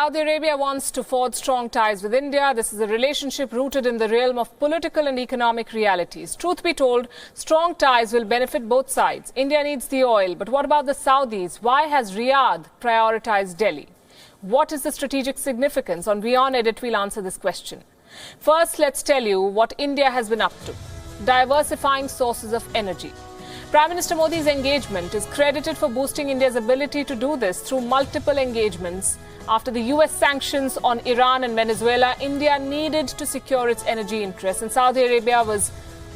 Saudi Arabia wants to forge strong ties with India. This is a relationship rooted in the realm of political and economic realities. Truth be told, strong ties will benefit both sides. India needs the oil, but what about the Saudis? Why has Riyadh prioritized Delhi? What is the strategic significance? On Wion Edit, we'll answer this question. First, let's tell you what India has been up to. Diversifying sources of energy. Prime Minister Modi's engagement is credited for boosting India's ability to do this through multiple engagements. After the US sanctions on Iran and Venezuela, India needed to secure its energy interests, and Saudi Arabia was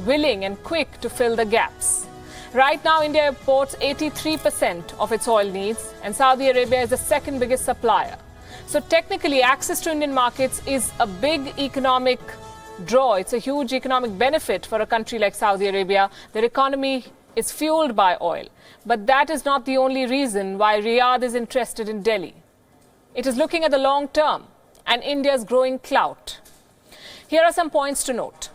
willing and quick to fill the gaps. Right now, India imports 83% of its oil needs, and Saudi Arabia is the second biggest supplier. So technically, access to Indian markets is a big economic draw. It's a huge economic benefit for a country like Saudi Arabia. Their economy is fueled by oil. But that is not the only reason why Riyadh is interested in Delhi. It is looking at the long term and India's growing clout. Here are some points to note.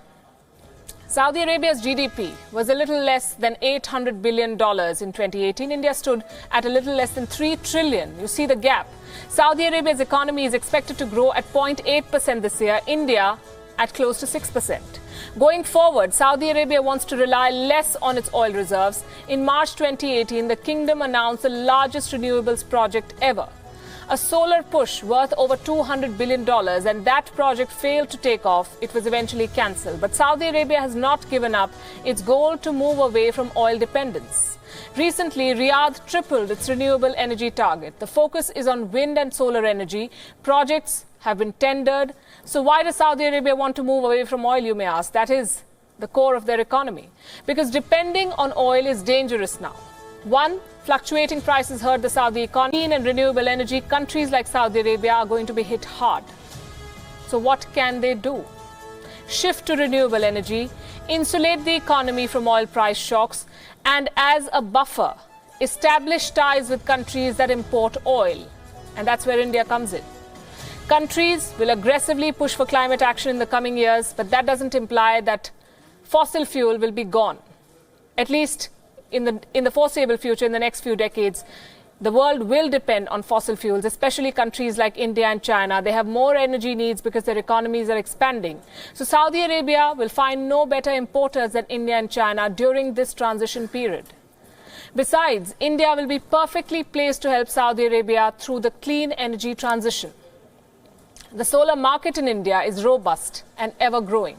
Saudi Arabia's GDP was a little less than $800 billion in 2018. India stood at a little less than $3 trillion. You see the gap. Saudi Arabia's economy is expected to grow at 0.8% this year. India at close to 6%. Going forward, Saudi Arabia wants to rely less on its oil reserves. In March 2018, the kingdom announced the largest renewables project ever. A solar push worth over $200 billion, and that project failed to take off. It was eventually cancelled. But Saudi Arabia has not given up its goal to move away from oil dependence. Recently, Riyadh tripled its renewable energy target. The focus is on wind and solar energy. Projects have been tendered. So why does Saudi Arabia want to move away from oil, you may ask? That is the core of their economy. Because depending on oil is dangerous now. One, fluctuating prices hurt the Saudi economy. Clean and renewable energy, countries like Saudi Arabia are going to be hit hard. So what can they do? Shift to renewable energy, insulate the economy from oil price shocks, and as a buffer, establish ties with countries that import oil. And that's where India comes in. Countries will aggressively push for climate action in the coming years, but that doesn't imply that fossil fuel will be gone. At least in the foreseeable future, in the next few decades, the world will depend on fossil fuels, especially countries like India and China. They have more energy needs because their economies are expanding. So Saudi Arabia will find no better importers than India and China during this transition period. Besides, India will be perfectly placed to help Saudi Arabia through the clean energy transition. The solar market in India is robust and ever growing.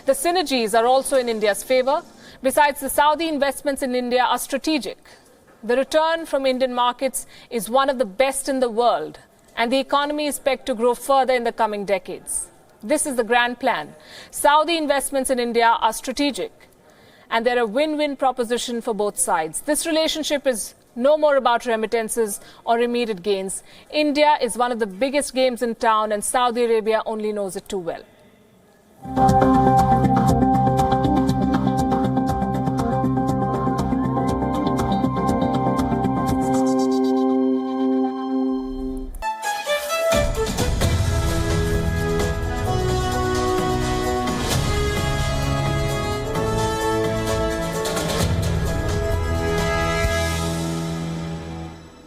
The synergies are also in India's favor. Besides, the Saudi investments in India are strategic. The return from Indian markets is one of the best in the world, and the economy is pegged to grow further in the coming decades. This is the grand plan. Saudi investments in India are strategic, and they're a win-win proposition for both sides. This relationship is no more about remittances or immediate gains. India is one of the biggest games in town, and Saudi Arabia only knows it too well.